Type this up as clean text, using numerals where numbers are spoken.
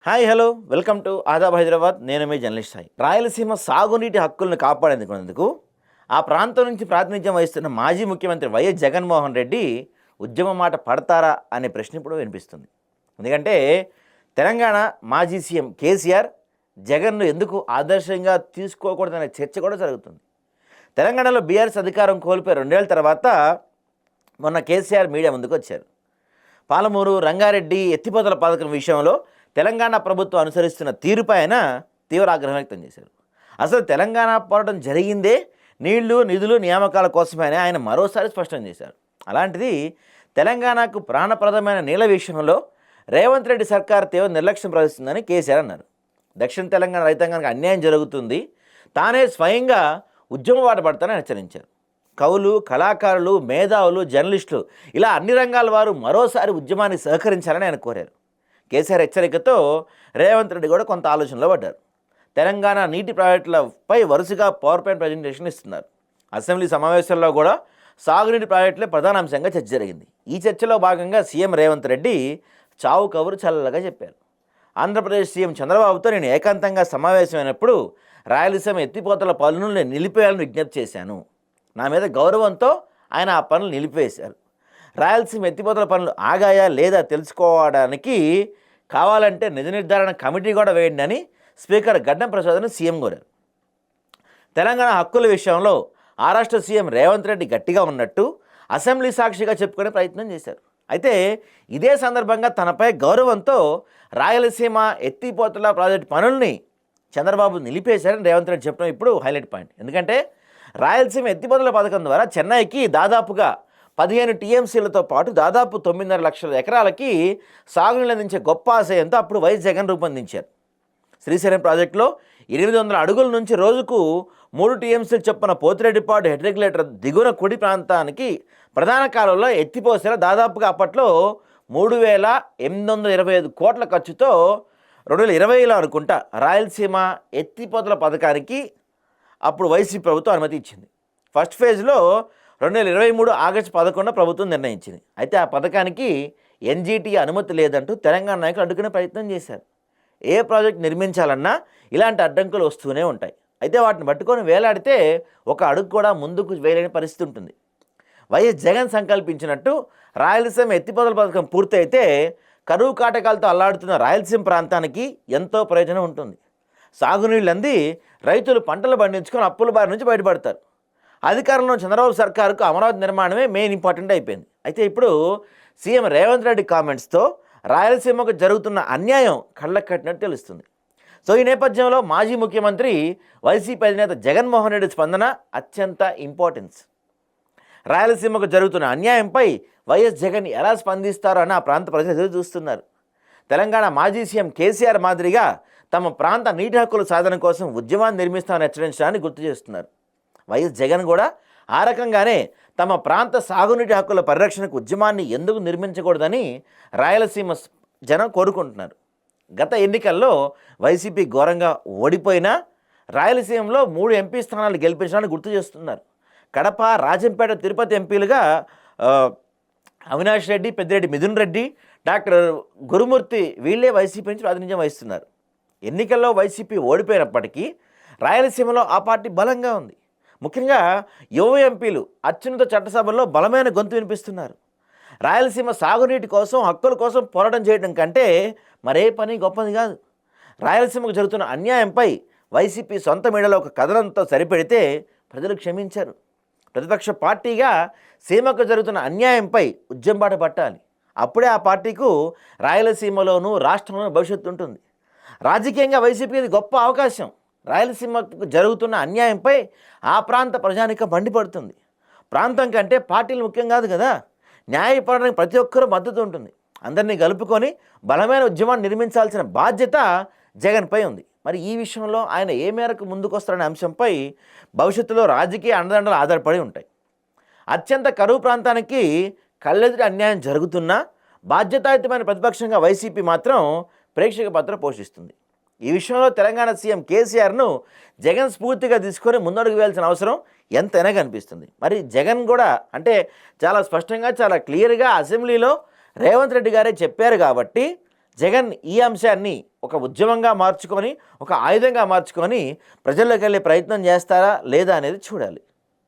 Hi hello welcome to Aadab Hyderabad. నేను మీ journalist Sai. Rayalaseema సాగునీటి హక్కులను కాపాడేందుకు ఆ ప్రాంతం నుంచి ప్రాతినిధ్యం వహిస్తున్న మాజీ ముఖ్యమంత్రి వైఎస్ జగన్మోహన్ రెడ్డి ఉద్యమ మాట పడతారా అనే ప్రశ్న ఇప్పుడు వినిపిస్తుంది. ఎందుకంటే తెలంగాణ మాజీ సీఎం కేసీఆర్ జగన్ను ఎందుకు ఆదర్శంగా తీసుకోకూడదనే చర్చ కూడా జరుగుతుంది. తెలంగాణలో బీఆర్ఎస్ అధికారం కోల్పోయి 2 ఏళ్ల తర్వాత మొన్న కేసీఆర్ మీడియా ముందుకు వచ్చారు. పాలమూరు రంగారెడ్డి ఎత్తిపోతల పథకం విషయంలో తెలంగాణ ప్రభుత్వం అనుసరిస్తున్న తీరుపై ఆయన తీవ్ర ఆగ్రహం వ్యక్తం చేశారు. అసలు తెలంగాణ పోరాటం జరిగిందే నీళ్లు నిధులు నియామకాల కోసమే ఆయన మరోసారి స్పష్టం చేశారు. అలాంటిది తెలంగాణకు ప్రాణప్రదమైన నీళ్ల విషయంలో రేవంత్ రెడ్డి సర్కార్ తీవ్ర నిర్లక్ష్యం ప్రదర్శిస్తుందని కేసీఆర్ అన్నారు. దక్షిణ తెలంగాణ రైతాంగానికి అన్యాయం జరుగుతుంది, తానే స్వయంగా ఉద్యమ బాట పడతానని హెచ్చరించారు. కవులు, కళాకారులు, మేధావులు, జర్నలిస్టులు ఇలా అన్ని రంగాల వారు మరోసారి ఉద్యమానికి సహకరించాలని ఆయన కోరారు. కేసీఆర్ హెచ్చరికతో రేవంత్ రెడ్డి కూడా కొంత ఆలోచనలో పడ్డారు. తెలంగాణ నీటి ప్రాజెక్టులపై వరుసగా పవర్ పాయింట్ ప్రజెంటేషన్ ఇస్తున్నారు. అసెంబ్లీ సమావేశాల్లో కూడా సాగునీటి ప్రాజెక్టులే ప్రధాన అంశంగా చర్చ జరిగింది. ఈ చర్చలో భాగంగా సీఎం రేవంత్ రెడ్డి చావు కబురు చల్లగా చెప్పారు. ఆంధ్రప్రదేశ్ సీఎం చంద్రబాబుతో నేను ఏకాంతంగా సమావేశమైనప్పుడు రాయలసీమ ఎత్తిపోతల పనులను నేను నిలిపేయాలని విజ్ఞప్తి చేశాను. నా మీద గౌరవంతో ఆయన ఆ పనులు నిలిపేశారు. రాయలసీమ ఎత్తిపోతల పనులు ఆగాయా లేదా తెలుసుకోవడానికి కావాలంటే నిజ నిర్ధారణ కమిటీ కూడా వేయండి అని స్పీకర్ గడ్డం ప్రసాద్ను సీఎం కోరారు. తెలంగాణ హక్కుల విషయంలో ఆ రాష్ట్ర సీఎం రేవంత్ రెడ్డి గట్టిగా ఉన్నట్టు అసెంబ్లీ సాక్షిగా చెప్పుకునే ప్రయత్నం చేశారు. అయితే ఇదే సందర్భంగా తనపై గౌరవంతో రాయలసీమ ఎత్తిపోతల ప్రాజెక్టు పనుల్ని చంద్రబాబు నిలిపేశారని రేవంత్ రెడ్డి చెప్పడం ఇప్పుడు హైలైట్ పాయింట్. ఎందుకంటే రాయలసీమ ఎత్తిపోతల పథకం ద్వారా చెన్నైకి దాదాపుగా 15 టీఎంసీలతో పాటు దాదాపు 9.5 లక్షల ఎకరాలకి సాగునీళ్ళు అందించే గొప్ప ఆశయంతో అప్పుడు వైఎస్ జగన్ రూపొందించారు. శ్రీశైలం ప్రాజెక్టులో 800 అడుగుల నుంచి రోజుకు 3 టీఎంసీలు చొప్పున పోతిరెడ్డిపాడు హెడ్ రెగ్యులేటర్ దిగువన కుడి ప్రాంతానికి ప్రధాన కాలువలో ఎత్తిపోసేలా దాదాపుగా అప్పట్లో 3,825 కోట్ల ఖర్చుతో 2020లో అనుకుంటా రాయలసీమ ఎత్తిపోతల పథకానికి అప్పుడు వైసీపీ ప్రభుత్వం అనుమతి ఇచ్చింది. ఫస్ట్ ఫేజ్లో 2023 ఆగస్టు 11 ప్రభుత్వం నిర్ణయించింది. అయితే ఆ పథకానికి ఎన్జీటీ అనుమతి లేదంటూ తెలంగాణ నాయకులు అడ్డుకునే ప్రయత్నం చేశారు. ఏ ప్రాజెక్ట్ నిర్మించాలన్నా ఇలాంటి అడ్డంకులు వస్తూనే ఉంటాయి. అయితే వాటిని పట్టుకొని వేలాడితే ఒక అడుగు కూడా ముందుకు వేయలేని పరిస్థితి ఉంటుంది. వైఎస్ జగన్ సంకల్పించినట్టు రాయలసీమ ఎత్తిపోతల పథకం పూర్తయితే కరువు కాటకాలతో అల్లాడుతున్న రాయలసీమ ప్రాంతానికి ఎంతో ప్రయోజనం ఉంటుంది. సాగునీళ్ళు అంది రైతులు పంటలు పండించుకొని అప్పుల బారి నుంచి బయటపడతారు. అధికారంలో చంద్రబాబు సర్కారుకు అమరావతి నిర్మాణమే మెయిన్ ఇంపార్టెంట్ అయిపోయింది. అయితే ఇప్పుడు సీఎం రేవంత్ రెడ్డి కామెంట్స్తో రాయలసీమకు జరుగుతున్న అన్యాయం కళ్ళకు కట్టినట్టు తెలుస్తుంది. సో ఈ నేపథ్యంలో మాజీ ముఖ్యమంత్రి వైసీపీ అధినేత జగన్మోహన్ రెడ్డి స్పందన అత్యంత ఇంపార్టెన్స్. రాయలసీమకు జరుగుతున్న అన్యాయంపై వైఎస్ జగన్ ఎలా స్పందిస్తారో అని ఆ ప్రాంత ప్రజలు ఎదురు చూస్తున్నారు. తెలంగాణ మాజీ సీఎం కేసీఆర్ మాదిరిగా తమ ప్రాంత నీటి హక్కుల సాధన కోసం ఉద్యమాన్ని నిర్మిస్తామని హెచ్చరించడాన్ని గుర్తు చేస్తున్నారు. వైఎస్ జగన్ కూడా ఆ రకంగానే తమ ప్రాంత సాగునీటి హక్కుల పరిరక్షణకు ఉద్యమాన్ని ఎందుకు నిర్మించకూడదని రాయలసీమ జనం కోరుకుంటున్నారు. గత ఎన్నికల్లో వైసీపీ ఘోరంగా ఓడిపోయినా రాయలసీమలో 3 ఎంపీ స్థానాలు గెలిపించడానికి గుర్తు చేస్తున్నారు. కడప, రాజంపేట, తిరుపతి ఎంపీలుగా అవినాష్ రెడ్డి, పెద్దిరెడ్డి మిథున్ రెడ్డి, డాక్టర్ గురుమూర్తి వీళ్ళే వైసీపీ నుంచి ప్రాతినిధ్యం వహిస్తున్నారు. ఎన్నికల్లో వైసీపీ ఓడిపోయినప్పటికీ రాయలసీమలో ఆ పార్టీ బలంగా ఉంది. ముఖ్యంగా యువ ఎంపీలు అత్యున్నత చట్టసభల్లో బలమైన గొంతు వినిపిస్తున్నారు. రాయలసీమ సాగునీటి కోసం, హక్కుల కోసం పోరాటం చేయడం కంటే మరే పని గొప్పది కాదు. రాయలసీమకు జరుగుతున్న అన్యాయంపై వైసీపీ సొంత మీడియాలో ఒక కథనంతో సరిపెడితే ప్రజలు క్షమించారు. ప్రతిపక్ష పార్టీగా సీమకు జరుగుతున్న అన్యాయంపై ఉద్యమబాట పట్టాలి. అప్పుడే ఆ పార్టీకు రాయలసీమలోనూ రాష్ట్రంలోనూ భవిష్యత్తు ఉంటుంది. రాజకీయంగా వైసీపీకి ఇది గొప్ప అవకాశం. రాయలసీమకు జరుగుతున్న అన్యాయంపై ఆ ప్రాంత ప్రజానికం మండిపడుతుంది. ప్రాంతం కంటే పార్టీలు ముఖ్యం కాదు కదా. న్యాయపరానికి ప్రతి ఒక్కరూ మద్దతు ఉంటుంది. అందరినీ కలుపుకొని బలమైన ఉద్యమాన్ని నిర్మించాల్సిన బాధ్యత జగన్పై ఉంది. మరి ఈ విషయంలో ఆయన ఏ మేరకు ముందుకొస్తారనే అంశంపై భవిష్యత్తులో రాజకీయ అండదండలు ఆధారపడి ఉంటాయి. అత్యంత కరువు ప్రాంతానికి కళ్ళెదుటి అన్యాయం జరుగుతున్నా బాధ్యతాయుతమైన ప్రతిపక్షంగా వైసీపీ మాత్రం ప్రేక్షక పాత్ర పోషిస్తుంది. ఈ విషయంలో తెలంగాణ సీఎం కేసీఆర్ను జగన్ స్ఫూర్తిగా తీసుకొని ముందడుగు వేయాల్సిన అవసరం ఎంతైనా కనిపిస్తుంది. మరి జగన్ కూడా అంటే చాలా స్పష్టంగా, చాలా క్లియర్గా అసెంబ్లీలో రేవంత్ రెడ్డి గారే చెప్పారు కాబట్టి జగన్ ఈ అంశాన్ని ఒక ఉద్యమంగా మార్చుకొని, ఒక ఆయుధంగా మార్చుకొని ప్రజల్లోకి వెళ్ళే ప్రయత్నం చేస్తారా లేదా అనేది చూడాలి.